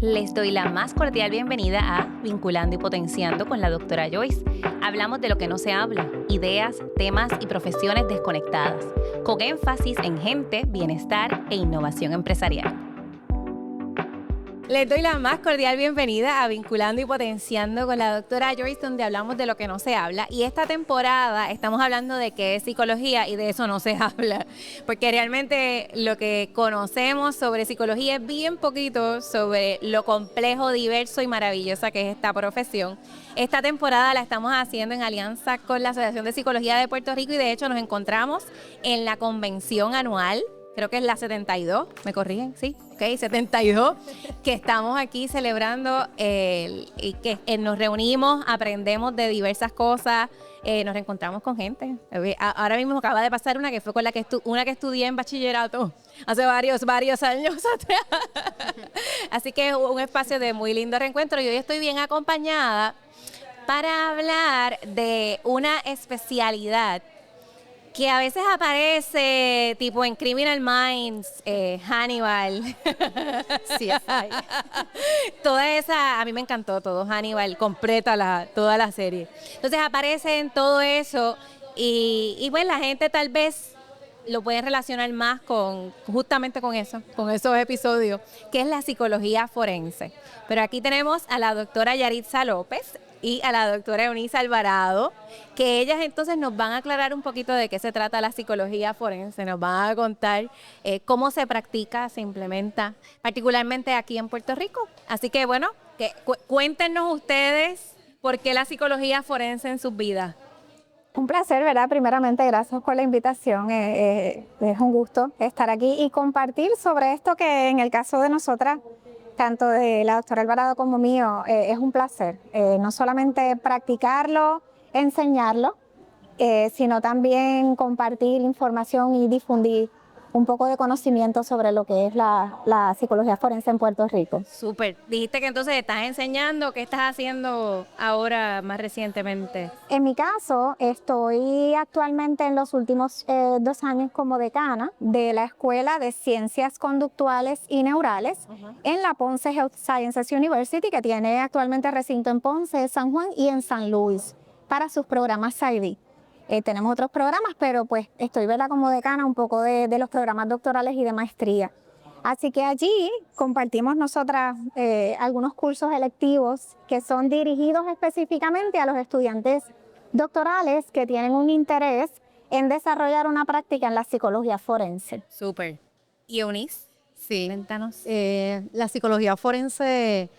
Les doy la más cordial bienvenida a Vinculando y Potenciando con la doctora Joyce. Hablamos de lo que no se habla, ideas, temas y profesiones desconectadas, con énfasis en gente, bienestar e innovación empresarial. Les doy la más cordial bienvenida a Vinculando y Potenciando con la doctora Joyce, donde hablamos de lo que no se habla. Y esta temporada estamos hablando de qué es psicología y de eso no se habla, porque realmente lo que conocemos sobre psicología es bien poquito sobre lo complejo, diverso y maravillosa que es esta profesión. Esta temporada la estamos haciendo en alianza con la Asociación de Psicología de Puerto Rico y de hecho nos encontramos en la convención anual. Creo que es la 72, ¿me corrigen? Sí, ok, 72, que estamos aquí celebrando y que nos reunimos, aprendemos de diversas cosas, nos reencontramos con gente. Ahora mismo acaba de pasar una que fue con la que una que estudié en bachillerato hace varios años atrás. Así que es un espacio de muy lindo reencuentro y hoy estoy bien acompañada para hablar de una especialidad que a veces aparece tipo en Criminal Minds, Hannibal. Sí, toda esa, a mí me encantó todo, Hannibal, completa toda la serie. Entonces aparece en todo eso y pues la gente tal vez lo puede relacionar más justamente con eso, con esos episodios, que es la psicología forense. Pero aquí tenemos a la doctora Yaritza López y a la doctora Eunice Alvarado, que ellas entonces nos van a aclarar un poquito de qué se trata la psicología forense, nos van a contar cómo se practica, se implementa, particularmente aquí en Puerto Rico. Así que bueno, cuéntenos ustedes por qué la psicología forense en sus vidas. Un placer, ¿verdad? Primeramente, gracias por la invitación. Es un gusto estar aquí y compartir sobre esto que en el caso de nosotras, tanto de la doctora Alvarado como mío, es un placer. No solamente practicarlo, enseñarlo, sino también compartir información y difundir un poco de conocimiento sobre lo que es la psicología forense en Puerto Rico. Súper. Dijiste que entonces estás enseñando, ¿qué estás haciendo ahora más recientemente? En mi caso, estoy actualmente en los últimos 2 años como decana de la Escuela de Ciencias Conductuales y Neurales en la Ponce Health Sciences University, que tiene actualmente recinto en Ponce, San Juan y en San Luis para sus programas PsyD. Tenemos otros programas, pero pues estoy como decana un poco de los programas doctorales y de maestría. Así que allí compartimos nosotras algunos cursos electivos que son dirigidos específicamente a los estudiantes doctorales que tienen un interés en desarrollar una práctica en la psicología forense. Súper. ¿Y Eunice? Sí. Cuéntanos. La psicología forense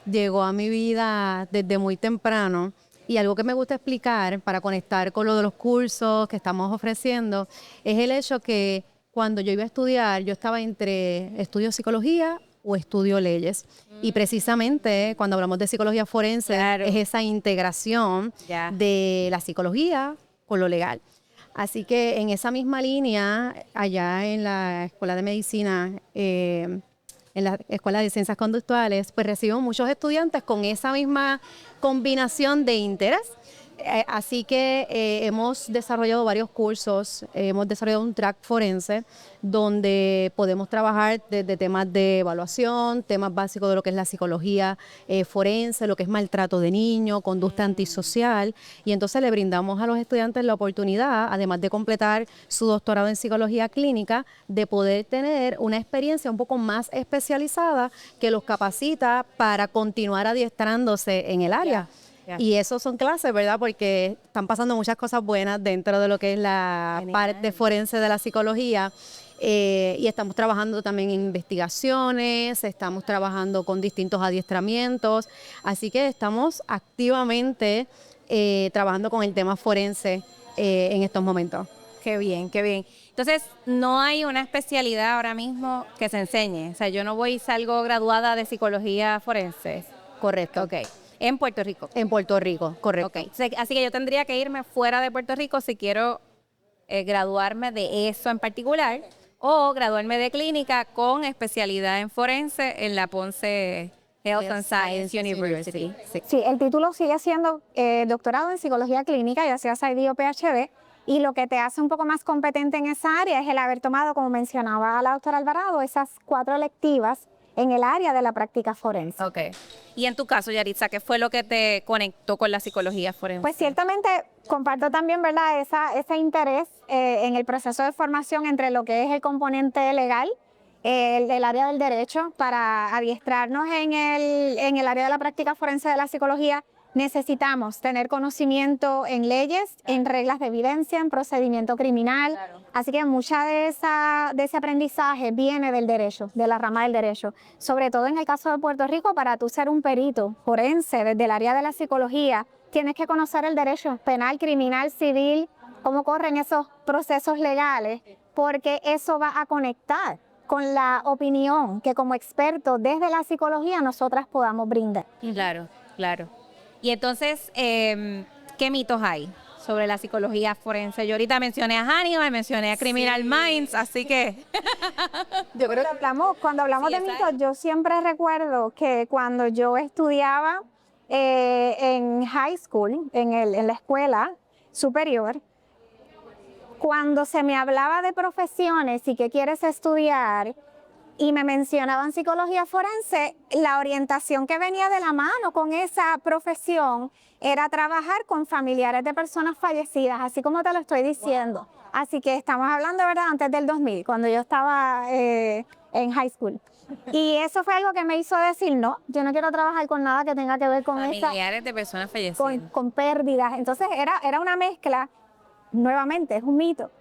llegó a mi vida desde muy temprano y algo que me gusta explicar para conectar con lo de los cursos que estamos ofreciendo es el hecho que cuando yo iba a estudiar, yo estaba entre estudio psicología o estudio leyes. Y precisamente cuando hablamos de psicología forense, claro, es esa integración de la psicología con lo legal. Así que en esa misma línea, allá en la Escuela de Medicina, en la Escuela de Ciencias Conductuales, pues recibo muchos estudiantes con esa misma combinación de interés. Así que hemos desarrollado varios cursos, hemos desarrollado un track forense donde podemos trabajar desde temas de evaluación, temas básicos de lo que es la psicología forense, lo que es maltrato de niños, conducta antisocial, y entonces le brindamos a los estudiantes la oportunidad, además de completar su doctorado en psicología clínica, de poder tener una experiencia un poco más especializada que los capacita para continuar adiestrándose en el área. Y eso son clases, ¿verdad? Porque están pasando muchas cosas buenas dentro de lo que es la parte forense de la psicología. Y estamos trabajando también en investigaciones, estamos trabajando con distintos adiestramientos. Así que estamos activamente trabajando con el tema forense en estos momentos. Qué bien, qué bien. Entonces, no hay una especialidad ahora mismo que se enseñe. O sea, yo no voy y salgo graduada de psicología forense. Correcto. Ok. En Puerto Rico. En Puerto Rico, correcto. Okay. Así que yo tendría que irme fuera de Puerto Rico si quiero graduarme de eso en particular o graduarme de clínica con especialidad en forense en la Ponce Health and Science University. Sí, el título sigue siendo doctorado en psicología clínica, ya sea PsyD o PhD, y lo que te hace un poco más competente en esa área es el haber tomado, como mencionaba la doctora Alvarado, esas 4 electivas en el área de la práctica forense. Ok. Y en tu caso, Yaritza, ¿qué fue lo que te conectó con la psicología forense? Pues ciertamente comparto también, ¿verdad?, ese interés en el proceso de formación entre lo que es el componente legal, el área del derecho. Para adiestrarnos en el área de la práctica forense de la psicología, necesitamos tener conocimiento en leyes, en reglas de evidencia, en procedimiento criminal. Claro. Así que mucha de ese aprendizaje viene del derecho, de la rama del derecho. Sobre todo en el caso de Puerto Rico, para tú ser un perito forense desde el área de la psicología, tienes que conocer el derecho penal, criminal, civil, cómo corren esos procesos legales, porque eso va a conectar con la opinión que como expertos desde la psicología nosotras podamos brindar. Claro, claro. Y entonces, ¿qué mitos hay sobre la psicología forense? Yo ahorita mencioné a Hannibal, mencioné a Criminal Minds, así que... Yo creo que cuando hablamos de mitos, yo siempre recuerdo que cuando yo estudiaba en high school, en la escuela superior, cuando se me hablaba de profesiones y qué quieres estudiar, y me mencionaban psicología forense, la orientación que venía de la mano con esa profesión era trabajar con familiares de personas fallecidas, así como te lo estoy diciendo. Así que estamos hablando, ¿verdad?, antes del 2000, cuando yo estaba en high school. Y eso fue algo que me hizo decir, no, yo no quiero trabajar con nada que tenga que ver con familiares de personas fallecidas. Con pérdidas. Entonces era una mezcla. Nuevamente, es un mito.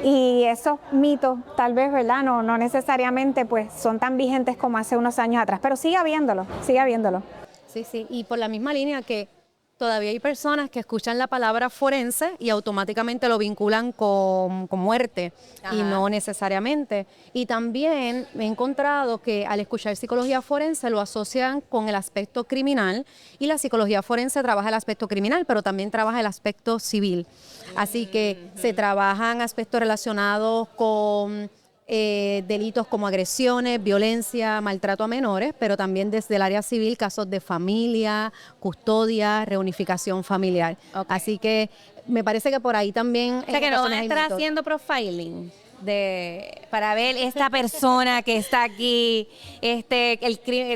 Y esos mitos, tal vez, ¿verdad?, no necesariamente pues son tan vigentes como hace unos años atrás, pero sigue habiéndolo, sigue habiéndolo. Sí, sí, y por la misma línea que todavía hay personas que escuchan la palabra forense y automáticamente lo vinculan con muerte. Ajá. Y no necesariamente. Y también me he encontrado que al escuchar psicología forense lo asocian con el aspecto criminal, y la psicología forense trabaja el aspecto criminal, pero también trabaja el aspecto civil. Así que se trabajan aspectos relacionados con delitos como agresiones, violencia, maltrato a menores, pero también desde el área civil, casos de familia, custodia, reunificación familiar. Okay. Así que me parece que por ahí también... O sea, que no van a estar haciendo profiling para ver esta persona que está aquí,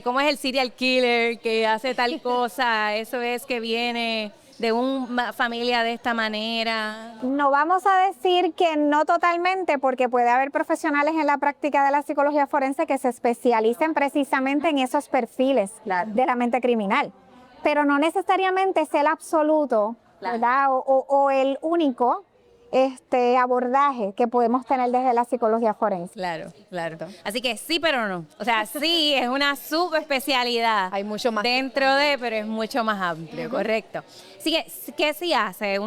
cómo es el serial killer que hace tal cosa, eso es que viene de una familia de esta manera. No vamos a decir que no totalmente, porque puede haber profesionales en la práctica de la psicología forense que se especialicen precisamente en esos perfiles, claro, de la mente criminal, pero no necesariamente es el absoluto, claro, ¿verdad?, o el único abordaje que podemos tener desde la psicología forense. Claro, claro. Así que sí, pero no. O sea, sí, es una subespecialidad. Hay mucho más dentro de, pero es mucho más amplio, correcto. Así que, ¿qué sí hace?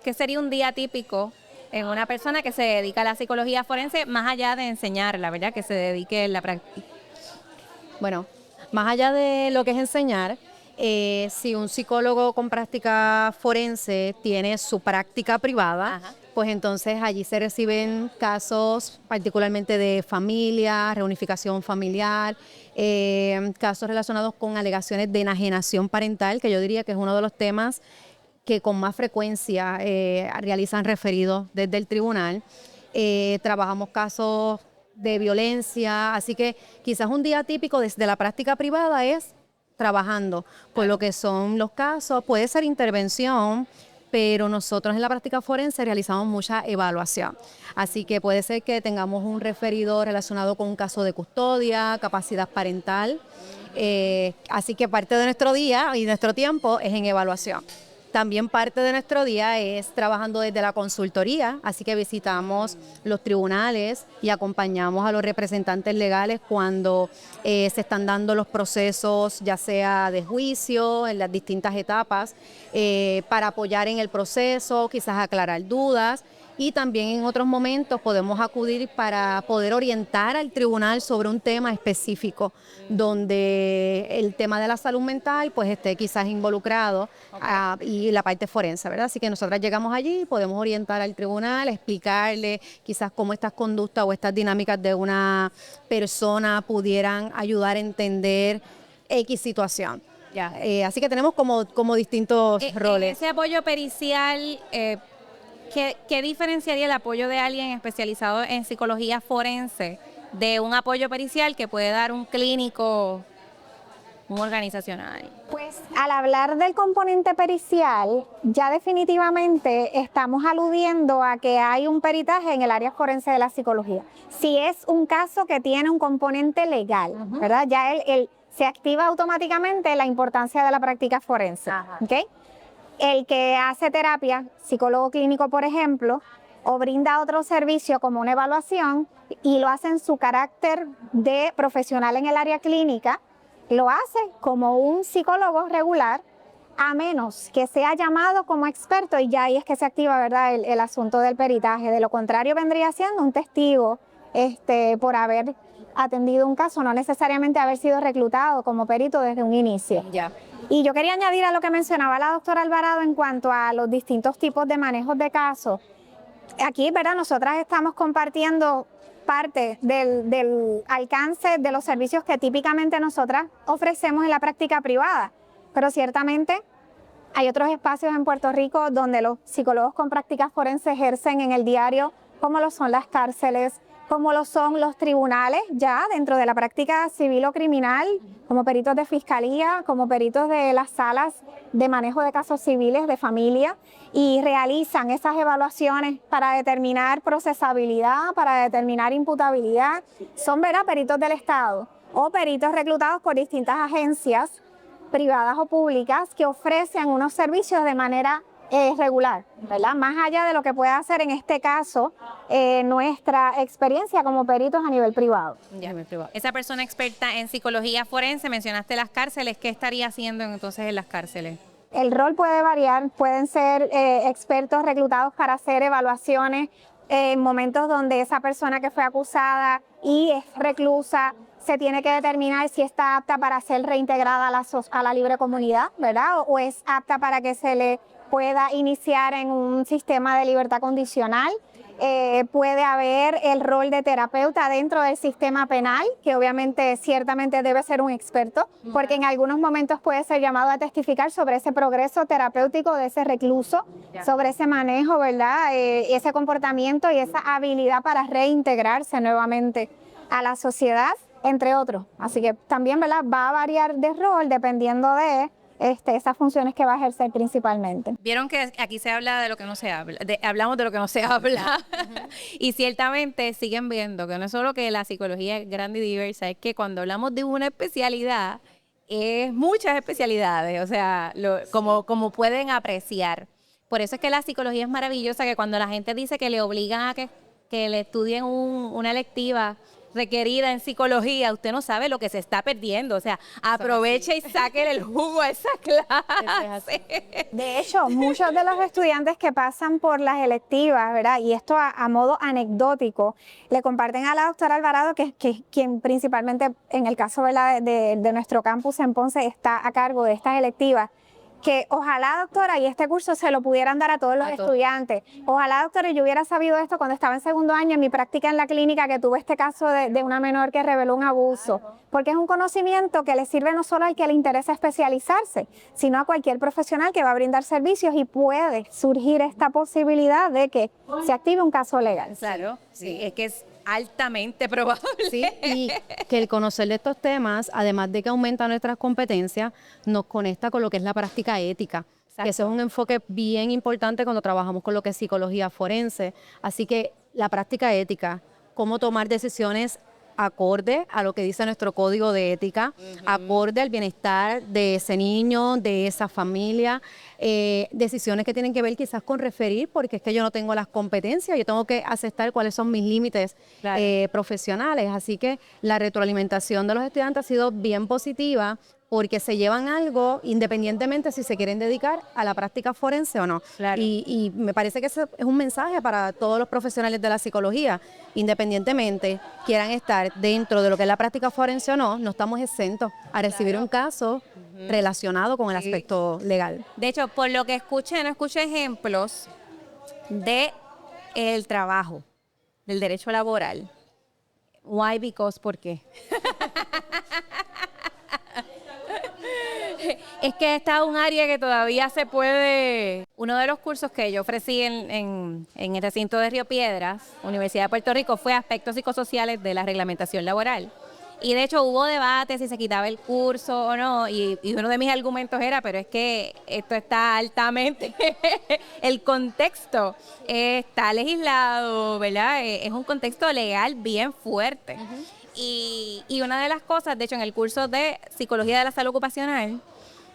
¿Qué sería un día típico en una persona que se dedica a la psicología forense, más allá de enseñarla, ¿verdad?, que se dedique a la práctica? Bueno, más allá de lo que es enseñar, si un psicólogo con práctica forense tiene su práctica privada, ajá, pues entonces allí se reciben casos particularmente de familia, reunificación familiar, casos relacionados con alegaciones de enajenación parental, que yo diría que es uno de los temas que con más frecuencia realizan referidos desde el tribunal. Trabajamos casos de violencia, así que quizás un día típico desde la práctica privada es trabajando con lo que son los casos. Puede ser intervención, pero nosotros en la práctica forense realizamos mucha evaluación. Así que puede ser que tengamos un referido relacionado con un caso de custodia, capacidad parental. Así que parte de nuestro día y nuestro tiempo es en evaluación. También parte de nuestro día es trabajando desde la consultoría, así que visitamos los tribunales y acompañamos a los representantes legales cuando se están dando los procesos, ya sea de juicio, en las distintas etapas, para apoyar en el proceso, quizás aclarar dudas. Y también en otros momentos podemos acudir para poder orientar al tribunal sobre un tema específico, donde el tema de la salud mental pues esté quizás involucrado, y la parte forense, ¿verdad? Así que nosotras llegamos allí y podemos orientar al tribunal, explicarle quizás cómo estas conductas o estas dinámicas de una persona pudieran ayudar a entender X situación. Ya. Así que tenemos como distintos roles. Ese apoyo pericial... ¿Qué diferenciaría el apoyo de alguien especializado en psicología forense de un apoyo pericial que puede dar un clínico, un organizacional? Pues al hablar del componente pericial, ya definitivamente estamos aludiendo a que hay un peritaje en el área forense de la psicología. Si es un caso que tiene un componente legal, ¿verdad? Ya se activa automáticamente la importancia de la práctica forense. ¿Okay? El que hace terapia, psicólogo clínico, por ejemplo, o brinda otro servicio como una evaluación y lo hace en su carácter de profesional en el área clínica, lo hace como un psicólogo regular, a menos que sea llamado como experto, y ya ahí es que se activa, ¿verdad?, el asunto del peritaje. De lo contrario, vendría siendo un testigo por haber atendido un caso, no necesariamente haber sido reclutado como perito desde un inicio. Ya. Y yo quería añadir a lo que mencionaba la doctora Alvarado en cuanto a los distintos tipos de manejos de casos. Aquí, ¿verdad?, nosotras estamos compartiendo parte del alcance de los servicios que típicamente nosotras ofrecemos en la práctica privada, pero ciertamente hay otros espacios en Puerto Rico donde los psicólogos con prácticas forenses ejercen en el diario, como lo son las cárceles, como lo son los tribunales, ya dentro de la práctica civil o criminal, como peritos de fiscalía, como peritos de las salas de manejo de casos civiles de familia, y realizan esas evaluaciones para determinar procesabilidad, para determinar imputabilidad. Son, ¿verdad?, peritos del Estado o peritos reclutados por distintas agencias privadas o públicas que ofrecen unos servicios de manera regular, ¿verdad? Más allá de lo que pueda hacer en este caso nuestra experiencia como peritos a nivel privado. Ya. Esa persona experta en psicología forense, mencionaste las cárceles, ¿qué estaría haciendo entonces en las cárceles? El rol puede variar, pueden ser expertos reclutados para hacer evaluaciones en momentos donde esa persona que fue acusada y es reclusa se tiene que determinar si está apta para ser reintegrada a la libre comunidad, ¿verdad? O es apta para que se le pueda iniciar en un sistema de libertad condicional. Puede haber el rol de terapeuta dentro del sistema penal, que obviamente ciertamente debe ser un experto, porque en algunos momentos puede ser llamado a testificar sobre ese progreso terapéutico de ese recluso, sobre ese manejo, ¿verdad? Ese comportamiento y esa habilidad para reintegrarse nuevamente a la sociedad, entre otros. Así que también, ¿verdad?, va a variar de rol dependiendo de esas funciones que va a ejercer principalmente. Vieron que aquí se habla de lo que no se habla, hablamos de lo que no se habla, y ciertamente siguen viendo que no es solo que la psicología es grande y diversa, es que cuando hablamos de una especialidad, es muchas especialidades, o sea, como pueden apreciar. Por eso es que la psicología es maravillosa, que cuando la gente dice que le obligan a que le estudien una electiva requerida en psicología, usted no sabe lo que se está perdiendo. O sea, aproveche y sáquele el jugo a esa clase. De hecho, muchos de los estudiantes que pasan por las electivas, ¿verdad?, y esto a modo anecdótico, le comparten a la doctora Alvarado, que quien principalmente en el caso, ¿verdad?, de nuestro campus en Ponce está a cargo de estas electivas, que ojalá, doctora, y este curso se lo pudieran dar a todos los estudiantes. Ojalá, doctora, yo hubiera sabido esto cuando estaba en segundo año en mi práctica en la clínica, que tuve este caso de una menor que reveló un abuso, porque es un conocimiento que le sirve no solo al que le interesa especializarse, sino a cualquier profesional que va a brindar servicios, y puede surgir esta posibilidad de que se active un caso legal. Claro, sí, es que es altamente probable. Sí, y que el conocer de estos temas, además de que aumenta nuestras competencias, nos conecta con lo que es la práctica ética. Que ese es un enfoque bien importante cuando trabajamos con lo que es psicología forense. Así que la práctica ética, cómo tomar decisiones acorde a lo que dice nuestro código de ética, acorde al bienestar de ese niño, de esa familia, decisiones que tienen que ver quizás con referir, porque es que yo no tengo las competencias, yo tengo que aceptar cuáles son mis límites profesionales. Así que la retroalimentación de los estudiantes ha sido bien positiva, porque se llevan algo independientemente si se quieren dedicar a la práctica forense o no. Claro. Y me parece que ese es un mensaje para todos los profesionales de la psicología. Independientemente quieran estar dentro de lo que es la práctica forense o no, no estamos exentos a recibir un caso relacionado con el aspecto legal. De hecho, por lo que escuché, no escuché ejemplos de el trabajo, del derecho laboral. Why? Because, ¿por qué? Es que está un área que todavía se puede uno de los cursos que yo ofrecí en el recinto de Río Piedras, Universidad de Puerto Rico, fue aspectos psicosociales de la reglamentación laboral. Y de hecho hubo debate si se quitaba el curso o no, y uno de mis argumentos era, pero es que esto está altamente, el contexto está legislado, ¿verdad? Es un contexto legal bien fuerte. Y una de las cosas, de hecho, en el curso de Psicología de la Salud Ocupacional,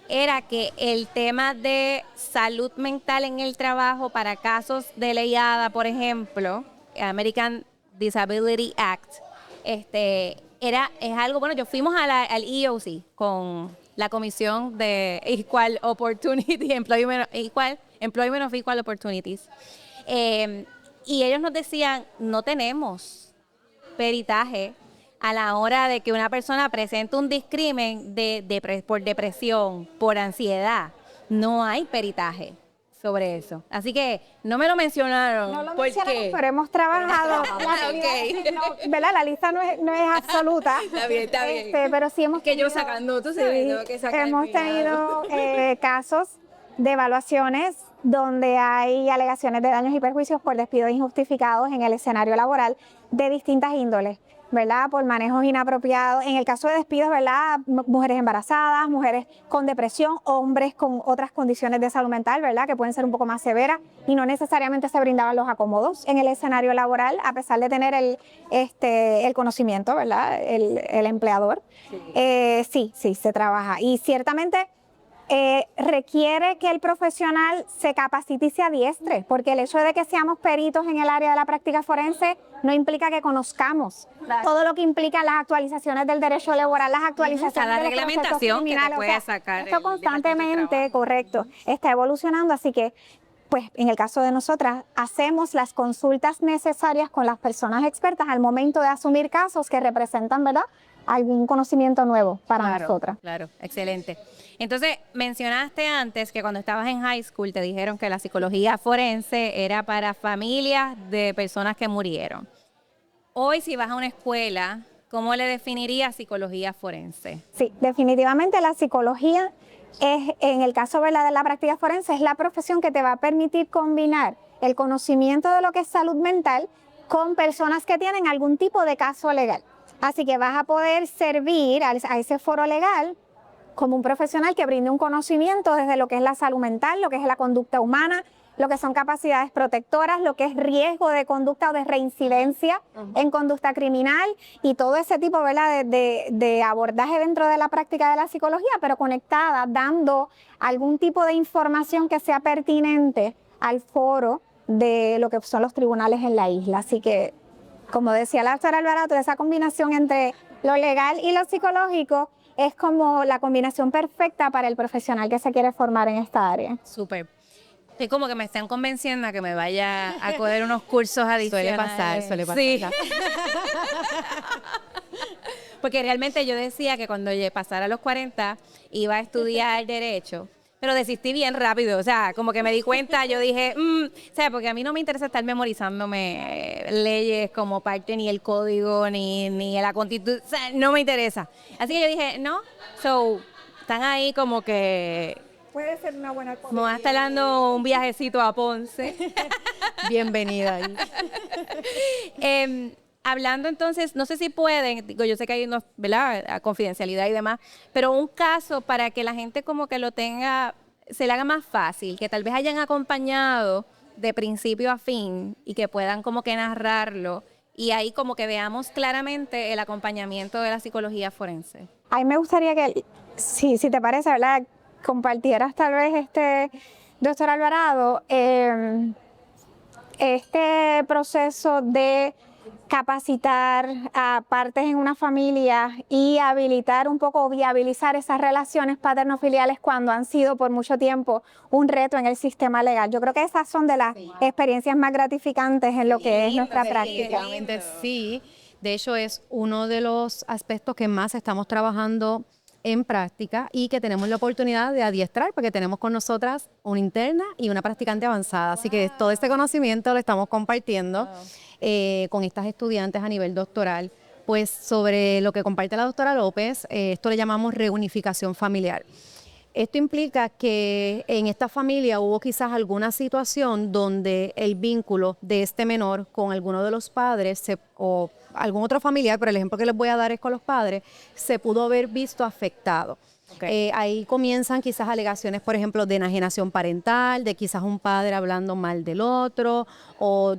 era que el tema de salud mental en el trabajo para casos de ley ADA, por ejemplo, American Disability Act, es algo, bueno, yo fuimos al EOC con la Comisión de Equal Opportunity, Employment of Equal Opportunities, y ellos nos decían, no tenemos peritaje a la hora de que una persona presente un discrimen por depresión, por ansiedad. No hay peritaje sobre eso. Así que no me lo mencionaron. No lo ¿Por mencionamos, qué? pero hemos trabajado. ¿Verdad? La lista no es absoluta. Está bien, está bien. Pero sí hemos Que yo tenido, sacando, tú sabes, sí, tengo que sacar hemos mi tenido lado. casos de evaluaciones donde hay alegaciones de daños y perjuicios por despidos injustificados en el escenario laboral de distintas índoles, ¿verdad? Por manejos inapropiados. En el caso de despidos, ¿verdad? Mujeres embarazadas, mujeres con depresión, hombres con otras condiciones de salud mental, ¿verdad? Que pueden ser un poco más severas y no necesariamente se brindaban los acomodos en el escenario laboral, a pesar de tener el conocimiento, ¿verdad? El empleador. Sí, se trabaja. Y ciertamente requiere que el profesional se capacite y se adiestre, porque el hecho de que seamos peritos en el área de la práctica forense no implica que conozcamos todo lo que implica las actualizaciones del derecho laboral, las actualizaciones Cada de los procesos reglamentación que te criminales. puede sacar esto el constantemente, correcto, está evolucionando, así que pues en el caso de nosotras hacemos las consultas necesarias con las personas expertas al momento de asumir casos que representan, ¿verdad?, algún conocimiento nuevo para nosotras. Claro, excelente. Entonces, mencionaste antes que cuando estabas en high school te dijeron que la psicología forense era para familias de personas que murieron. Hoy, si vas a una escuela, ¿cómo le definirías psicología forense? Sí, definitivamente la psicología es, en el caso, ¿verdad?, de la práctica forense, es la profesión que te va a permitir combinar el conocimiento de lo que es salud mental con personas que tienen algún tipo de caso legal. Así que vas a poder servir a ese foro legal como un profesional que brinde un conocimiento desde lo que es la salud mental, lo que es la conducta humana, lo que son capacidades protectoras, lo que es riesgo de conducta o de reincidencia en conducta criminal y todo ese tipo, ¿verdad?, de abordaje dentro de la práctica de la psicología, pero conectada, dando algún tipo de información que sea pertinente al foro de lo que son los tribunales en la isla. Así que, como decía la doctora Alvarado, esa combinación entre lo legal y lo psicológico es como la combinación perfecta para el profesional que se quiere formar en esta área. Súper. Es como que me están convenciendo a que me vaya a coger unos cursos adicionales. Suele pasar. Sí. Porque realmente yo decía que cuando pasara los 40 iba a estudiar Derecho, pero desistí bien rápido. O sea, como que me di cuenta, yo dije, o sea, porque a mí no me interesa estar memorizándome leyes como parte ni el código ni la constitución. O sea, no me interesa. Así que yo dije, no. So, están ahí como que... Puede ser una buena Me va a estar dando un viajecito a Ponce. Bienvenida ahí. Hablando entonces, no sé si pueden, digo, yo sé que hay unos, ¿verdad?, confidencialidad y demás, pero un caso para que la gente como que lo tenga, se le haga más fácil, que tal vez hayan acompañado de principio a fin y que puedan como que narrarlo y ahí como que veamos claramente el acompañamiento de la psicología forense. A mí me gustaría que, si te parece, ¿verdad?, compartieras tal vez doctor Alvarado, este proceso de capacitar a partes en una familia y habilitar un poco, viabilizar esas relaciones paterno-filiales cuando han sido por mucho tiempo un reto en el sistema legal. Yo creo que esas son de las experiencias más gratificantes en lo que es nuestra práctica. Definitivamente sí. De hecho, es uno de los aspectos que más estamos trabajando en práctica y que tenemos la oportunidad de adiestrar porque tenemos con nosotras una interna y una practicante avanzada. Así que todo este conocimiento lo estamos compartiendo con estas estudiantes a nivel doctoral. Pues sobre lo que comparte la doctora López, esto le llamamos reunificación familiar. Esto implica que en esta familia hubo quizás alguna situación donde el vínculo de este menor con alguno de los padres o algún otro familiar, pero el ejemplo que les voy a dar es con los padres, se pudo haber visto afectado. Okay. Ahí comienzan quizás alegaciones, por ejemplo, de enajenación parental, de quizás un padre hablando mal del otro o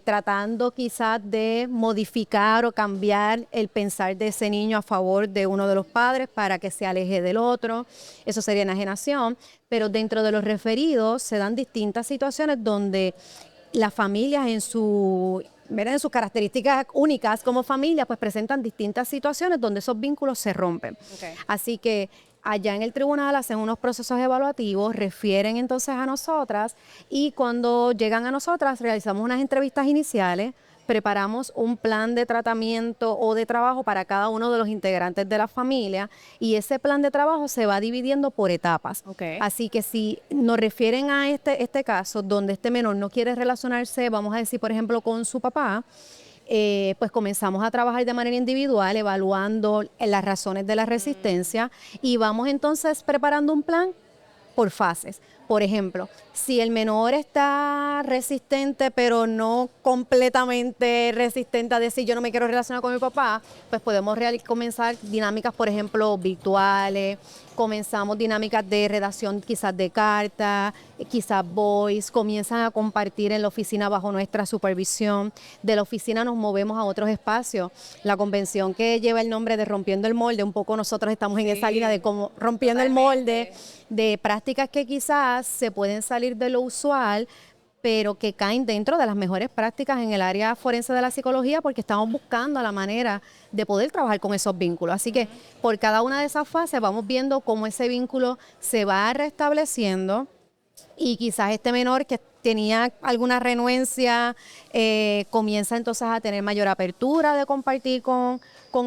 tratando quizás de modificar o cambiar el pensar de ese niño a favor de uno de los padres para que se aleje del otro. Eso sería enajenación, pero dentro de los referidos se dan distintas situaciones donde las familias en sus características únicas como familia, pues presentan distintas situaciones donde esos vínculos se rompen. Okay. Así que allá en el tribunal hacen unos procesos evaluativos, refieren entonces a nosotras y cuando llegan a nosotras realizamos unas entrevistas iniciales, preparamos un plan de tratamiento o de trabajo para cada uno de los integrantes de la familia y ese plan de trabajo se va dividiendo por etapas. Okay. Así que si nos refieren a este caso donde este menor no quiere relacionarse, vamos a decir por ejemplo con su papá, pues comenzamos a trabajar de manera individual, evaluando las razones de la resistencia y vamos entonces preparando un plan por fases. Por ejemplo, si el menor está resistente, pero no completamente resistente a decir yo no me quiero relacionar con mi papá, pues podemos comenzar dinámicas, por ejemplo, virtuales, comenzamos dinámicas de redacción quizás de cartas, quizás voice, comienzan a compartir en la oficina bajo nuestra supervisión. De la oficina nos movemos a otros espacios. La convención que lleva el nombre de Rompiendo el Molde, un poco nosotros estamos en esa línea de como rompiendo el molde, de prácticas que quizás se pueden salir de lo usual, pero que caen dentro de las mejores prácticas en el área forense de la psicología porque estamos buscando la manera de poder trabajar con esos vínculos. Así que por cada una de esas fases vamos viendo cómo ese vínculo se va restableciendo y quizás este menor que tenía alguna renuencia comienza entonces a tener mayor apertura de compartir con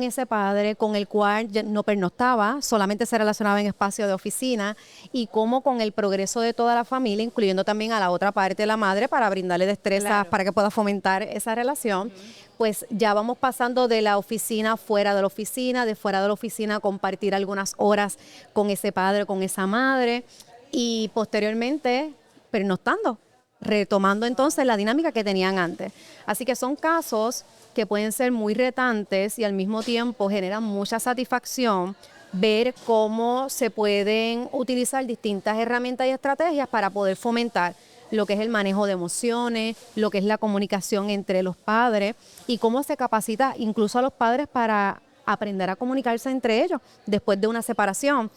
ese padre con el cual no pernoctaba, solamente se relacionaba en espacio de oficina y cómo con el progreso de toda la familia, incluyendo también a la otra parte de la madre para brindarle destrezas para que pueda fomentar esa relación, pues ya vamos pasando de la oficina fuera de la oficina, de fuera de la oficina compartir algunas horas con ese padre, con esa madre y posteriormente pernoctando, retomando entonces la dinámica que tenían antes. Así que son casos que pueden ser muy retantes y al mismo tiempo generan mucha satisfacción ver cómo se pueden utilizar distintas herramientas y estrategias para poder fomentar lo que es el manejo de emociones, lo que es la comunicación entre los padres y cómo se capacita incluso a los padres para aprender a comunicarse entre ellos después de una separación.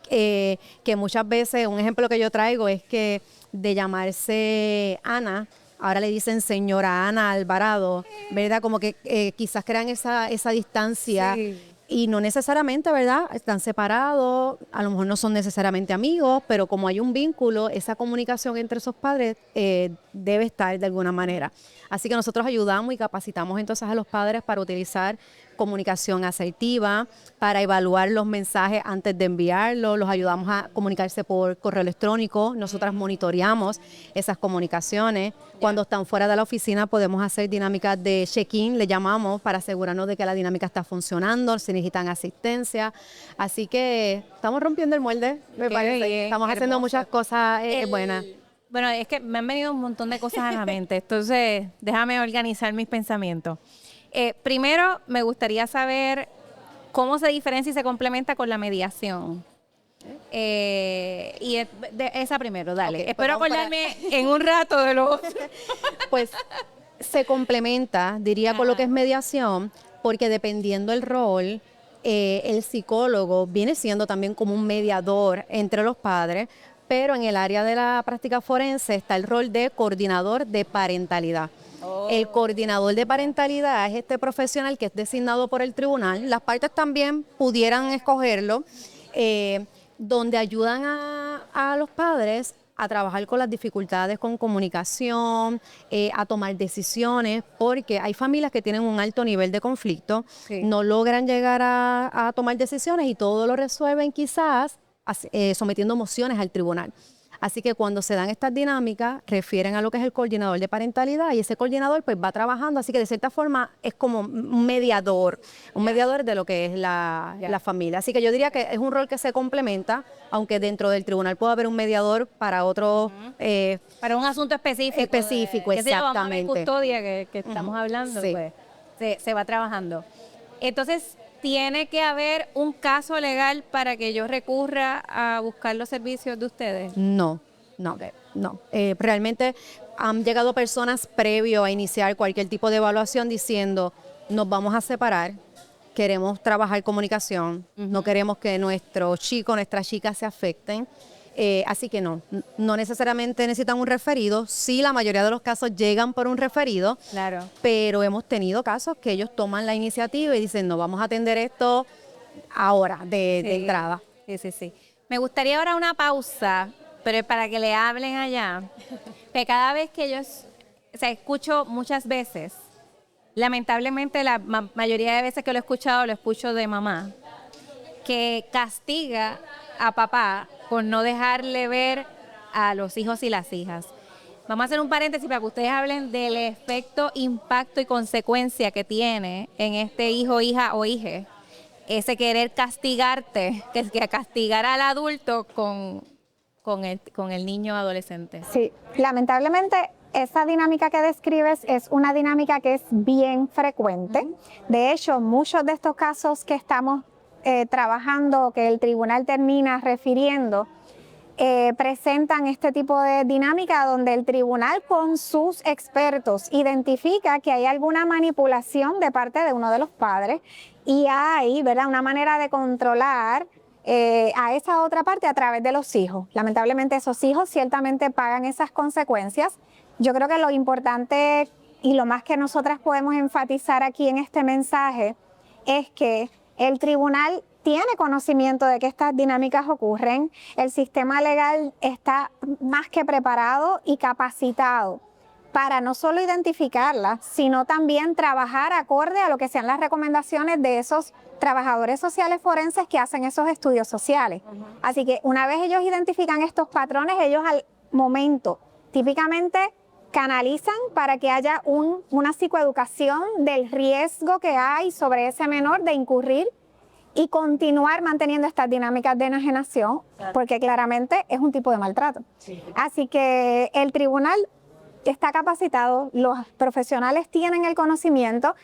Que muchas veces, un ejemplo que yo traigo es que de llamarse Ana, ahora le dicen señora Ana Alvarado, ¿verdad? Como que quizás crean esa distancia y no necesariamente, ¿verdad? Están separados, a lo mejor no son necesariamente amigos, pero como hay un vínculo, esa comunicación entre esos padres debe estar de alguna manera. Así que nosotros ayudamos y capacitamos entonces a los padres para utilizar comunicación asertiva, para evaluar los mensajes antes de enviarlos, los ayudamos a comunicarse por correo electrónico, nosotras monitoreamos esas comunicaciones. Cuando están fuera de la oficina podemos hacer dinámicas de check-in, le llamamos para asegurarnos de que la dinámica está funcionando, si necesitan asistencia. Así que estamos rompiendo el molde, me parece. Estamos haciendo muchas cosas buenas. Bueno, es que me han venido un montón de cosas a la mente, entonces déjame organizar mis pensamientos. Primero, me gustaría saber cómo se diferencia y se complementa con la mediación. Esa primero, dale. Okay, espero acordarme en un rato de lo otro. Pues se complementa, diría, con lo que es mediación, porque dependiendo del rol, el psicólogo viene siendo también como un mediador entre los padres, pero en el área de la práctica forense está el rol de coordinador de parentalidad. El coordinador de parentalidad es este profesional que es designado por el tribunal. Las partes también pudieran escogerlo, donde ayudan a los padres a trabajar con las dificultades con comunicación, a tomar decisiones, porque hay familias que tienen un alto nivel de conflicto, no logran llegar a tomar decisiones y todo lo resuelven quizás sometiendo mociones al tribunal. Así que cuando se dan estas dinámicas, refieren a lo que es el coordinador de parentalidad y ese coordinador pues va trabajando, así que de cierta forma es como un mediador de lo que es la familia. Así que yo diría que es un rol que se complementa, aunque dentro del tribunal puede haber un mediador para otro... para un asunto específico. Específico, exactamente. Custodia que estamos hablando, Sí. pues se va trabajando. Entonces, ¿tiene que haber un caso legal para que yo recurra a buscar los servicios de ustedes? No. Realmente han llegado personas previo a iniciar cualquier tipo de evaluación diciendo, nos vamos a separar, queremos trabajar comunicación, no queremos que nuestros chicos, nuestras chicas se afecten. Así que no necesariamente necesitan un referido. Sí, la mayoría de los casos llegan por un referido, Claro. pero hemos tenido casos que ellos toman la iniciativa y dicen, no, vamos a atender esto ahora, de entrada. Sí. Me gustaría ahora una pausa, pero para que le hablen allá. Que cada vez que ellos, escucho muchas veces, lamentablemente la mayoría de veces que lo he escucho de mamá, que castiga a papá por no dejarle ver a los hijos y las hijas. Vamos a hacer un paréntesis para que ustedes hablen del efecto, impacto y consecuencia que tiene en este hijo, hija o hije ese querer castigarte, que castigar al adulto con el niño adolescente. Sí, lamentablemente esa dinámica que describes es una dinámica que es bien frecuente. De hecho, muchos de estos casos que estamos trabajando, que el tribunal termina refiriendo, presentan este tipo de dinámica donde el tribunal con sus expertos identifica que hay alguna manipulación de parte de uno de los padres y hay, ¿verdad?, una manera de controlar a esa otra parte a través de los hijos. Lamentablemente esos hijos ciertamente pagan esas consecuencias. Yo creo que lo importante y lo más que nosotras podemos enfatizar aquí en este mensaje es que el tribunal tiene conocimiento de que estas dinámicas ocurren. El sistema legal está más que preparado y capacitado para no solo identificarlas, sino también trabajar acorde a lo que sean las recomendaciones de esos trabajadores sociales forenses que hacen esos estudios sociales. Así que una vez ellos identifican estos patrones, ellos al momento típicamente canalizan para que haya una psicoeducación del riesgo que hay sobre ese menor de incurrir y continuar manteniendo estas dinámicas de enajenación, porque claramente es un tipo de maltrato. Sí. Así que el tribunal está capacitado, los profesionales tienen el conocimiento,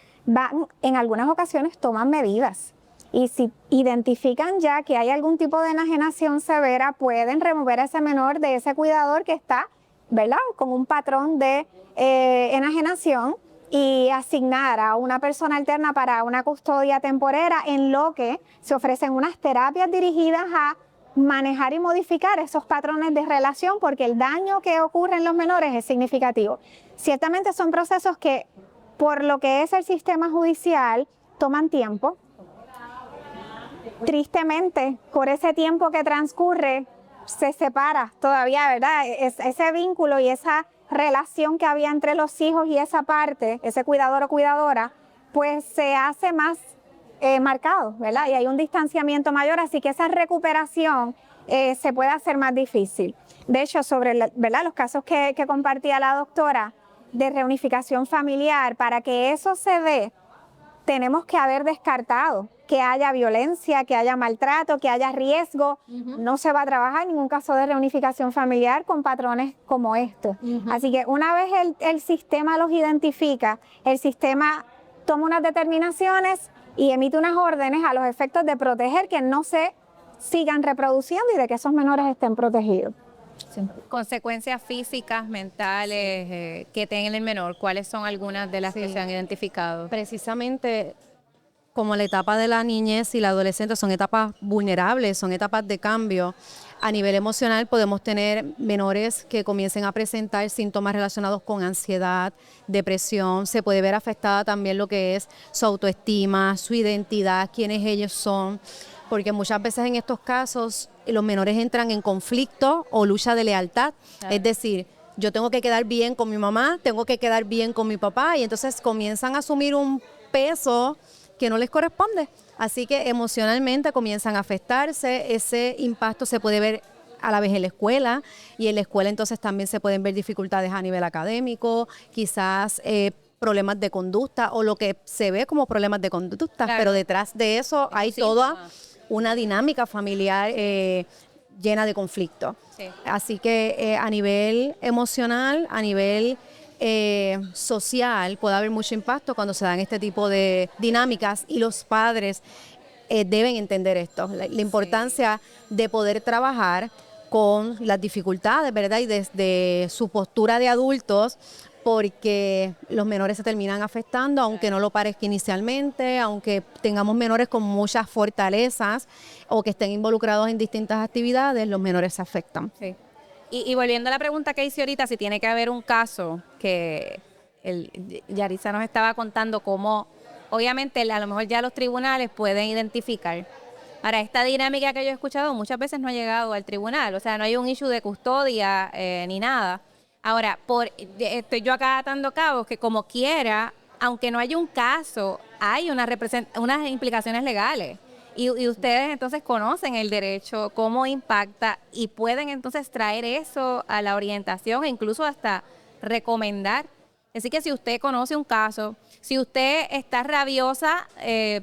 en algunas ocasiones toman medidas. Y si identifican ya que hay algún tipo de enajenación severa, pueden remover a ese menor de ese cuidador que está, ¿verdad?, con un patrón de enajenación y asignar a una persona alterna para una custodia temporera, en lo que se ofrecen unas terapias dirigidas a manejar y modificar esos patrones de relación, porque el daño que ocurre en los menores es significativo. Ciertamente son procesos que, por lo que es el sistema judicial, toman tiempo. Tristemente, por ese tiempo que transcurre, se separa todavía, ¿verdad?, ese vínculo y esa relación que había entre los hijos y esa parte, ese cuidador o cuidadora, pues se hace más marcado, ¿verdad? Y hay un distanciamiento mayor, así que esa recuperación se puede hacer más difícil. De hecho, sobre ¿verdad?, los casos que compartía la doctora de reunificación familiar, para que eso se dé, tenemos que haber descartado que haya violencia, que haya maltrato, que haya riesgo. No se va a trabajar ningún caso de reunificación familiar con patrones como estos. Así que una vez el sistema los identifica, el sistema toma unas determinaciones y emite unas órdenes a los efectos de proteger que no se sigan reproduciendo y de que esos menores estén protegidos. Sí. Consecuencias físicas, mentales que tenga el menor, ¿cuáles son algunas de las que se han identificado? Precisamente como la etapa de la niñez y la adolescente son etapas vulnerables, son etapas de cambio. A nivel emocional podemos tener menores que comiencen a presentar síntomas relacionados con ansiedad, depresión. Se puede ver afectada también lo que es su autoestima, su identidad, quiénes ellos son, porque muchas veces en estos casos los menores entran en conflicto o lucha de lealtad. Claro. Es decir, yo tengo que quedar bien con mi mamá, tengo que quedar bien con mi papá, y entonces comienzan a asumir un peso que no les corresponde. Así que emocionalmente comienzan a afectarse, ese impacto se puede ver a la vez en la escuela, y en la escuela entonces también se pueden ver dificultades a nivel académico, quizás problemas de conducta o lo que se ve como problemas de conducta, Claro. pero detrás de eso hay toda una dinámica familiar llena de conflictos. Sí. Así que a nivel emocional, a nivel social, puede haber mucho impacto cuando se dan este tipo de dinámicas, y los padres deben entender esto, la importancia de poder trabajar con las dificultades, ¿verdad? Y desde su postura de adultos, porque los menores se terminan afectando, aunque no lo parezca inicialmente, aunque tengamos menores con muchas fortalezas o que estén involucrados en distintas actividades, los menores se afectan. Sí. Y volviendo a la pregunta que hice ahorita, si tiene que haber un caso que Yarisa nos estaba contando cómo, obviamente a lo mejor ya los tribunales pueden identificar. Ahora, esta dinámica que yo he escuchado muchas veces no ha llegado al tribunal, o sea, no hay un issue de custodia ni nada. Ahora, estoy yo acá atando cabos que como quiera, aunque no haya un caso, hay unas implicaciones legales. Y ustedes entonces conocen el derecho, cómo impacta, y pueden entonces traer eso a la orientación e incluso hasta recomendar. Así que si usted conoce un caso, si usted está rabiosa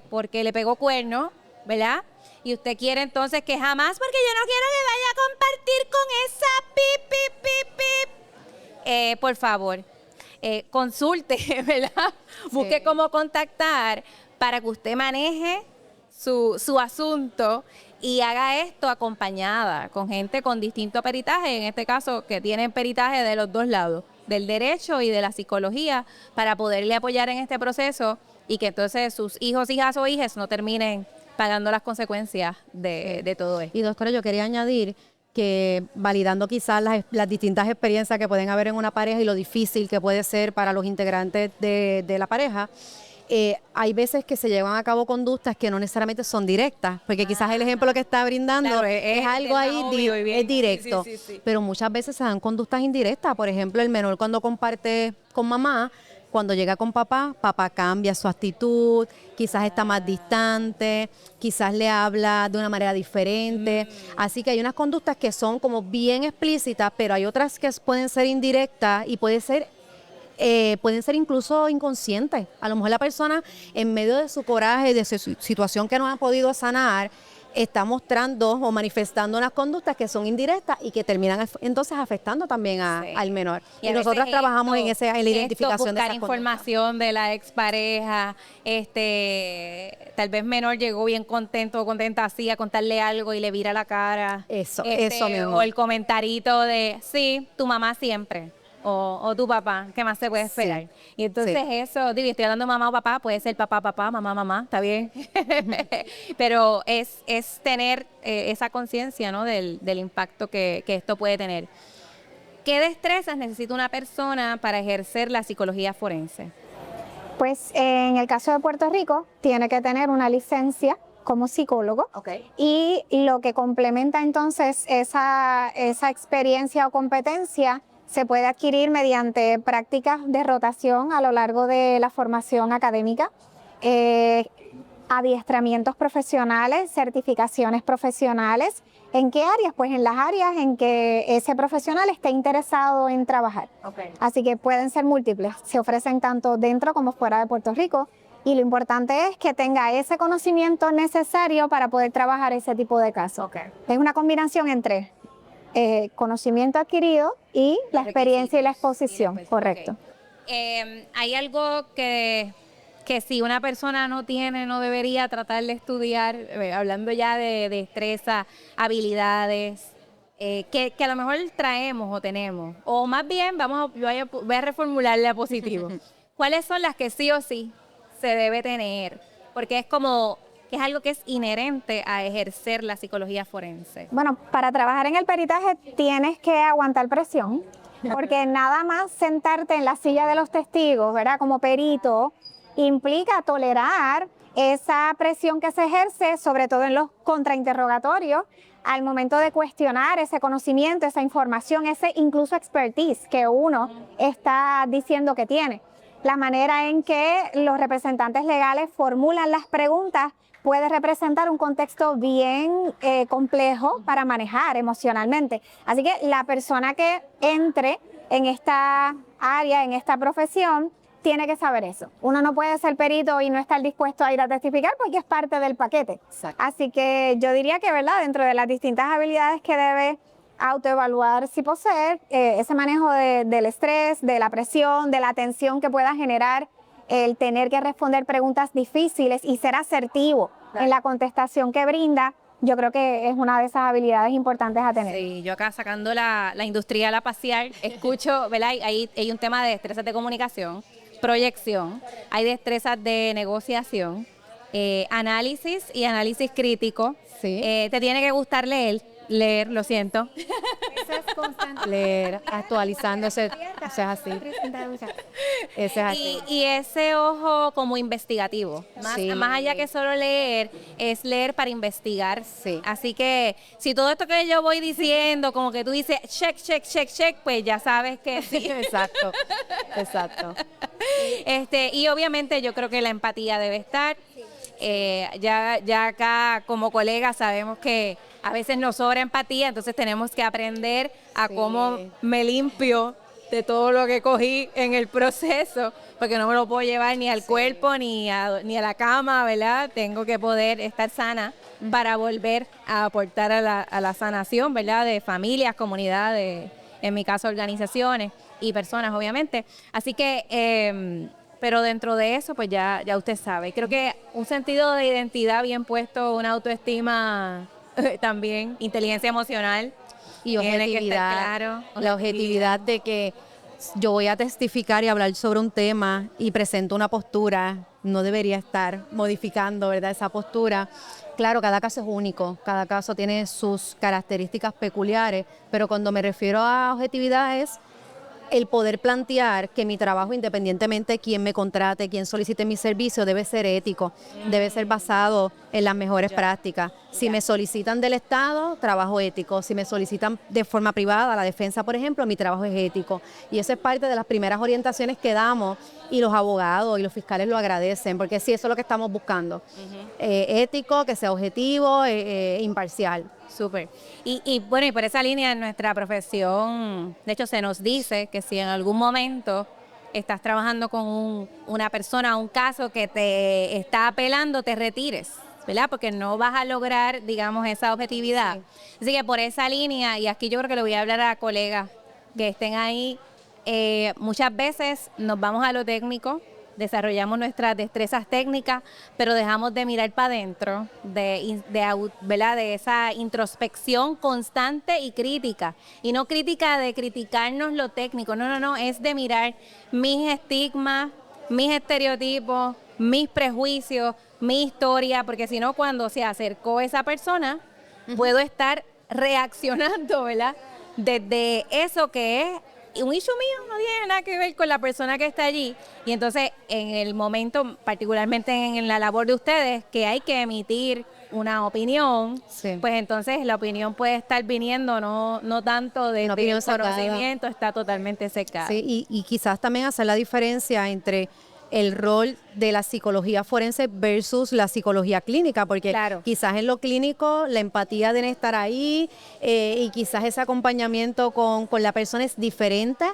porque le pegó cuerno, ¿verdad? Y usted quiere entonces que jamás, porque yo no quiero que vaya a compartir con esa pip, pip, pip, pip. Por favor, consulte, ¿verdad? Busque cómo contactar para que usted maneje su asunto y haga esto acompañada con gente con distinto peritaje, en este caso que tienen peritaje de los dos lados, del derecho y de la psicología, para poderle apoyar en este proceso y que entonces sus hijos, hijas o hijes no terminen pagando las consecuencias de todo esto. Y doctora, yo quería añadir que validando quizás las distintas experiencias que pueden haber en una pareja y lo difícil que puede ser para los integrantes de la pareja, hay veces que se llevan a cabo conductas que no necesariamente son directas, porque quizás el ejemplo que está brindando Claro, es algo ahí, es directo, sí. pero muchas veces se dan conductas indirectas. Por ejemplo, el menor cuando comparte con mamá, cuando llega con papá, papá cambia su actitud, quizás está más distante, quizás le habla de una manera diferente. Así que hay unas conductas que son como bien explícitas, pero hay otras que pueden ser indirectas y pueden ser incluso inconscientes. A lo mejor la persona, en medio de su coraje, de su situación que no ha podido sanar, está mostrando o manifestando unas conductas que son indirectas y que terminan entonces afectando también al menor. Y nosotras trabajamos en la identificación de esas información de la expareja, tal vez menor llegó bien contento o contenta así a contarle algo y le vira la cara. Eso mismo. O el comentarito de, sí, tu mamá siempre. O tu papá, ¿qué más se puede esperar? Sí. Y entonces eso, digo, estoy hablando mamá o papá, puede ser papá, papá, mamá, mamá, está bien. Pero es tener esa conciencia, ¿no? del impacto que esto puede tener. ¿Qué destrezas necesita una persona para ejercer la psicología forense? Pues en el caso de Puerto Rico, tiene que tener una licencia como psicólogo. Okay. Y lo que complementa entonces esa experiencia o competencia se puede adquirir mediante prácticas de rotación a lo largo de la formación académica, adiestramientos profesionales, certificaciones profesionales. ¿En qué áreas? Pues en las áreas en que ese profesional esté interesado en trabajar. Okay. Así que pueden ser múltiples, se ofrecen tanto dentro como fuera de Puerto Rico, y lo importante es que tenga ese conocimiento necesario para poder trabajar ese tipo de casos. Okay. Es una combinación entre conocimiento adquirido y la experiencia y la exposición, correcto. Okay. Hay algo que si una persona no tiene, no debería tratar de estudiar, hablando ya de destreza, habilidades, que a lo mejor traemos o tenemos, o más bien voy a reformularle a positivo. ¿Cuáles son las que sí o sí se debe tener? Porque es como que es algo que es inherente a ejercer la psicología forense. Bueno, para trabajar en el peritaje tienes que aguantar presión, porque nada más sentarte en la silla de los testigos, ¿verdad? Como perito, implica tolerar esa presión que se ejerce, sobre todo en los contrainterrogatorios, al momento de cuestionar ese conocimiento, esa información, ese incluso expertise que uno está diciendo que tiene. La manera en que los representantes legales formulan las preguntas puede representar un contexto bien complejo para manejar emocionalmente. Así que la persona que entre en esta área, en esta profesión, tiene que saber eso. Uno no puede ser perito y no estar dispuesto a ir a testificar porque es parte del paquete. Exacto. Así que yo diría que, ¿verdad?, dentro de las distintas habilidades que debe autoevaluar si posee, ese manejo del estrés, de la presión, de la tensión que pueda generar el tener que responder preguntas difíciles y ser asertivo en la contestación que brinda, yo creo que es una de esas habilidades importantes a tener. Sí, yo acá sacando la industrial a pasear, escucho, ¿verdad? Hay un tema de destrezas de comunicación, proyección, hay destrezas de negociación, análisis y análisis crítico. Sí. Te tiene que gustar leer, lo siento. Eso es constante. Leer, actualizándose, eso es así. Eso es así. Y ese ojo como investigativo, Sí. más allá que solo leer, es leer para investigar. Sí. Así que si todo esto que yo voy diciendo, como que tú dices check, check, check, check, pues ya sabes que sí. Exacto, exacto. Y obviamente yo creo que la empatía debe estar. Ya acá como colegas sabemos que a veces nos sobra empatía, entonces tenemos que aprender a Sí. cómo me limpio de todo lo que cogí en el proceso, porque no me lo puedo llevar ni al cuerpo ni a la cama, ¿verdad? Tengo que poder estar sana para volver a aportar a la sanación, ¿verdad? De familias, comunidades, en mi caso organizaciones y personas, obviamente. Así que, pero dentro de eso, pues ya usted sabe. Creo que un sentido de identidad bien puesto, una autoestima también, inteligencia emocional. Y Tiene que objetividad, estar claro. la objetividad de que yo voy a testificar y hablar sobre un tema y presento una postura, no debería estar modificando, ¿verdad?, esa postura. Claro, cada caso es único, cada caso tiene sus características peculiares, pero cuando me refiero a objetividad es el poder plantear que mi trabajo, independientemente de quién me contrate, quién solicite mi servicio, debe ser ético, debe ser basado en las mejores prácticas. Si me solicitan del Estado, trabajo ético. Si me solicitan de forma privada, la defensa, por ejemplo, mi trabajo es ético. Y eso es parte de las primeras orientaciones que damos y los abogados y los fiscales lo agradecen, porque sí, eso es lo que estamos buscando. Ético, que sea objetivo, imparcial. Súper. Y bueno, y por esa línea en nuestra profesión, de hecho se nos dice que si en algún momento estás trabajando con una persona, un caso que te está apelando, te retires, ¿verdad? Porque no vas a lograr, digamos, esa objetividad. Sí. Así que por esa línea, y aquí yo creo que le voy a hablar a colegas que estén ahí, muchas veces nos vamos a lo técnico, desarrollamos nuestras destrezas técnicas, pero dejamos de mirar para adentro, ¿verdad?, de esa introspección constante y crítica. Y no crítica de criticarnos lo técnico, no, es de mirar mis estigmas, mis estereotipos, mis prejuicios, mi historia, porque si no, cuando se acercó esa persona, puedo estar reaccionando, ¿verdad?, desde eso que es un issue mío, no tiene nada que ver con la persona que está allí. Y entonces, en el momento, particularmente en la labor de ustedes, que hay que emitir una opinión, sí, pues entonces la opinión puede estar viniendo no tanto de conocimiento, está totalmente secada. Sí, y quizás también hacer la diferencia entre el rol de la psicología forense versus la psicología clínica, porque claro, quizás en lo clínico la empatía debe estar ahí y quizás ese acompañamiento con la persona es diferente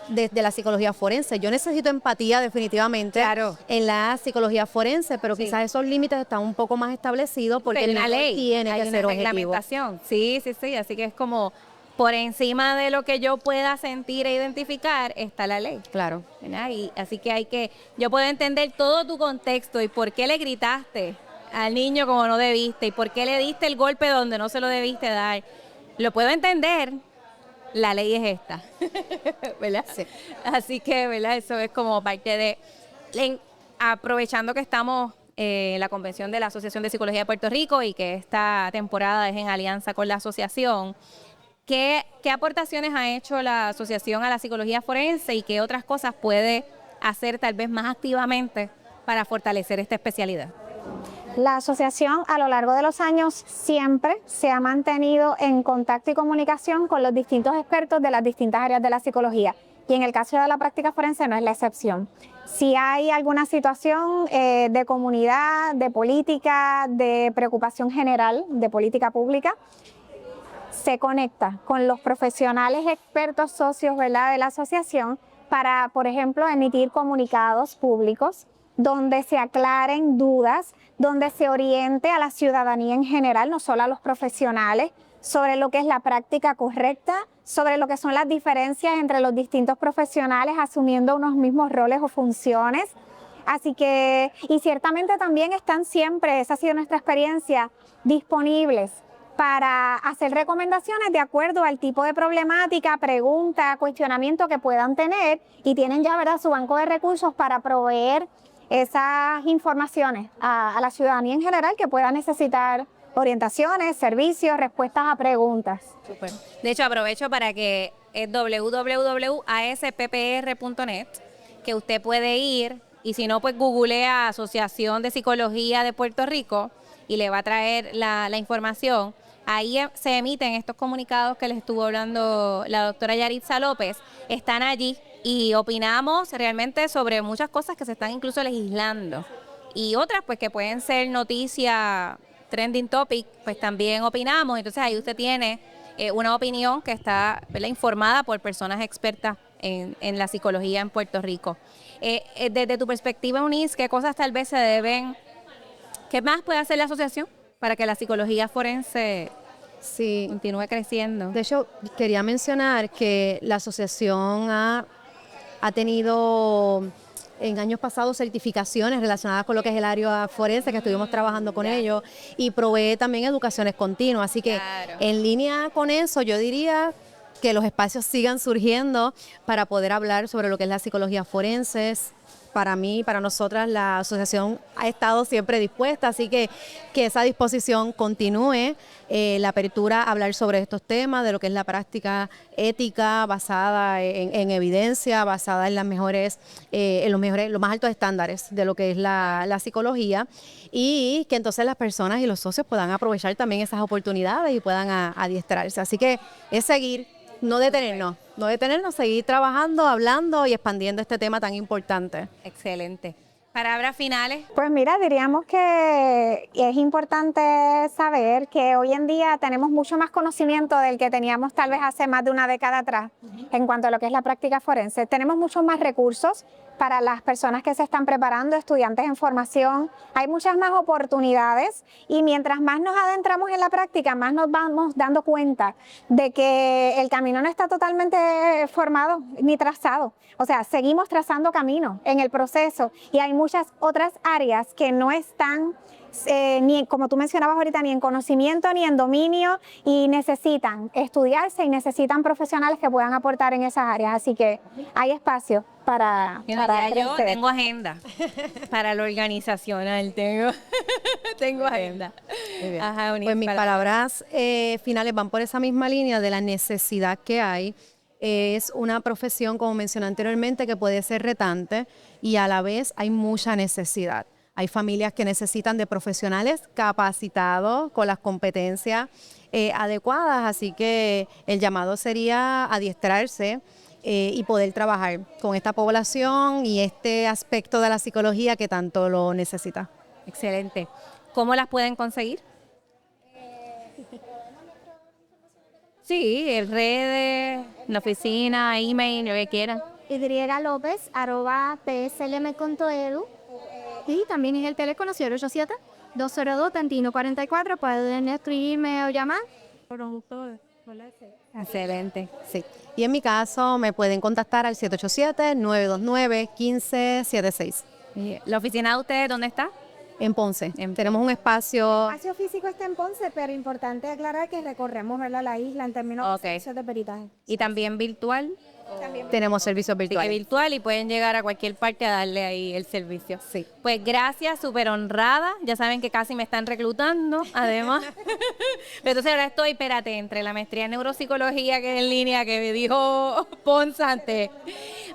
desde la psicología forense. Yo necesito empatía definitivamente, claro, en la psicología forense, pero quizás esos límites están un poco más establecidos porque la ley tiene que ser objetivo. Sí, así que es como por encima de lo que yo pueda sentir e identificar está la ley. Claro. ¿Verdad? Y así que yo puedo entender todo tu contexto y por qué le gritaste al niño como no debiste y por qué le diste el golpe donde no se lo debiste dar. Lo puedo entender, la ley es esta, ¿verdad? Sí. Así que, ¿verdad? Eso es como parte de... aprovechando que estamos en la convención de la Asociación de Psicología de Puerto Rico y que esta temporada es en alianza con la asociación, ¿qué aportaciones ha hecho la asociación a la psicología forense y qué otras cosas puede hacer tal vez más activamente para fortalecer esta especialidad? La asociación a lo largo de los años siempre se ha mantenido en contacto y comunicación con los distintos expertos de las distintas áreas de la psicología. Y en el caso de la práctica forense no es la excepción. Si hay alguna situación de comunidad, de política, de preocupación general, de política pública, se conecta con los profesionales expertos socios, ¿verdad?, de la asociación para, por ejemplo, emitir comunicados públicos donde se aclaren dudas, donde se oriente a la ciudadanía en general, no solo a los profesionales, sobre lo que es la práctica correcta, sobre lo que son las diferencias entre los distintos profesionales asumiendo unos mismos roles o funciones. Así que, y ciertamente también están siempre, esa ha sido nuestra experiencia, disponibles para hacer recomendaciones de acuerdo al tipo de problemática, pregunta, cuestionamiento que puedan tener, y tienen ya, ¿verdad?, su banco de recursos para proveer esas informaciones a la ciudadanía en general que pueda necesitar orientaciones, servicios, respuestas a preguntas. Super. De hecho, aprovecho para que es www.asppr.net, que usted puede ir, y si no, pues googlea Asociación de Psicología de Puerto Rico y le va a traer la información. Ahí se emiten estos comunicados que les estuvo hablando la doctora Yaritza López. Están allí y opinamos realmente sobre muchas cosas que se están incluso legislando. Y otras pues que pueden ser noticias, trending topic, pues también opinamos. Entonces ahí usted tiene una opinión que está, ¿verdad?, informada por personas expertas en la psicología en Puerto Rico. Desde tu perspectiva, Eunice, ¿qué cosas tal vez se deben, qué más puede hacer la asociación para que la psicología forense continúe creciendo? De hecho, quería mencionar que la asociación ha tenido en años pasados certificaciones relacionadas con lo que es el área forense, que estuvimos trabajando con ellos, y provee también educaciones continuas. Así que en línea con eso, yo diría que los espacios sigan surgiendo para poder hablar sobre lo que es la psicología forense. Para mí, para nosotras, la asociación ha estado siempre dispuesta, así que esa disposición continúe, la apertura a hablar sobre estos temas, de lo que es la práctica ética basada en evidencia, basada en los más altos estándares de lo que es la psicología, y que entonces las personas y los socios puedan aprovechar también esas oportunidades y puedan adiestrarse. Así que es seguir, no detenernos, seguir trabajando, hablando y expandiendo este tema tan importante. Excelente. Palabras finales. Pues mira, diríamos que es importante saber que hoy en día tenemos mucho más conocimiento del que teníamos tal vez hace más de una década atrás en cuanto a lo que es la práctica forense. Tenemos muchos más recursos para las personas que se están preparando, estudiantes en formación. Hay muchas más oportunidades y mientras más nos adentramos en la práctica, más nos vamos dando cuenta de que el camino no está totalmente formado ni trazado. O sea, seguimos trazando camino en el proceso y hay muchas otras áreas que no están ni, como tú mencionabas ahorita, ni en conocimiento ni en dominio, y necesitan estudiarse y necesitan profesionales que puedan aportar en esas áreas. Así que hay espacio para crecer. Yo tengo agenda para lo organizacional, tengo agenda. Ajá, pues mis palabras finales van por esa misma línea de la necesidad que hay. Es una profesión, como mencioné anteriormente, que puede ser retante y a la vez hay mucha necesidad. Hay familias que necesitan de profesionales capacitados con las competencias adecuadas, así que el llamado sería adiestrarse y poder trabajar con esta población y este aspecto de la psicología que tanto lo necesita. Excelente. ¿Cómo las pueden conseguir? Sí, en redes, en la oficina, email, lo que quieran. ylopez@pslm.edu. Y también en el teléfono 087-202-3144. Pueden escribirme o llamar. Excelente. Sí. Y en mi caso me pueden contactar al 787-929-1576. ¿La oficina de ustedes dónde está? En Ponce. Tenemos un espacio. El espacio físico está en Ponce, pero importante aclarar que recorremos, ¿verdad?, la isla en términos de servicios de peritaje. ¿Y también virtual? Tenemos servicios virtuales. Virtual, y pueden llegar a cualquier parte a darle ahí el servicio. Sí. Pues gracias, súper honrada. Ya saben que casi me están reclutando, además. Pero entonces ahora estoy, espérate, entre la maestría en neuropsicología que es en línea, que me dijo Ponce antes.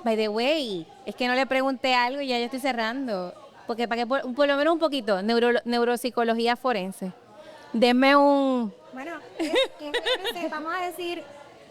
By the way, es que no le pregunté algo y ya yo estoy cerrando. Porque para que por lo menos un poquito, neuropsicología forense. Denme un... Bueno, vamos a decir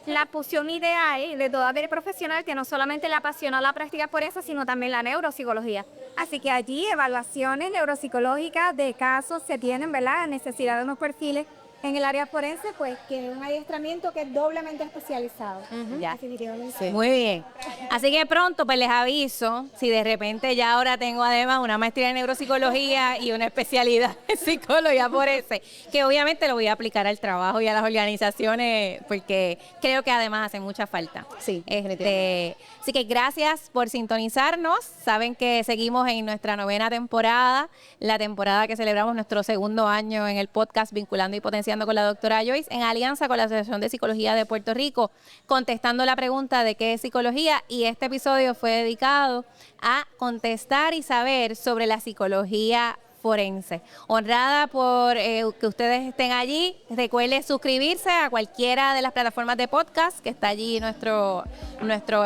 la fusión ideal de toda profesional que no solamente le apasiona la práctica forense, sino también la neuropsicología. Así que allí evaluaciones neuropsicológicas de casos se tienen, ¿verdad? Necesidad de unos perfiles en el área forense, pues que es un adiestramiento que es doblemente especializado. Ya. Definitivamente. Sí. Muy bien. Así que pronto pues les aviso si de repente ya ahora tengo además una maestría en neuropsicología y una especialidad en psicología forense, que obviamente lo voy a aplicar al trabajo y a las organizaciones porque creo que además hace mucha falta. Sí, definitivamente. Así que gracias por sintonizarnos. Saben que seguimos en nuestra 9ª temporada, la temporada que celebramos nuestro 2º año en el podcast Vinculando y Potenciando con la doctora Joyce, en alianza con la Asociación de Psicología de Puerto Rico, contestando la pregunta de qué es psicología, y este episodio fue dedicado a contestar y saber sobre la psicología forense. Honrada por que ustedes estén allí. Recuerde suscribirse a cualquiera de las plataformas de podcast que está allí nuestro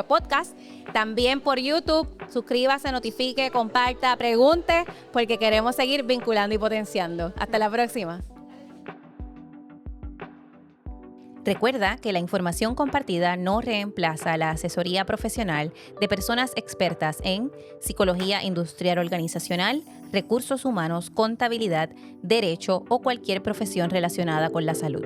podcast. También por YouTube, suscríbase, notifique, comparta, pregunte, porque queremos seguir vinculando y potenciando. Hasta la próxima. Recuerda que la información compartida no reemplaza la asesoría profesional de personas expertas en psicología industrial organizacional, recursos humanos, contabilidad, derecho o cualquier profesión relacionada con la salud.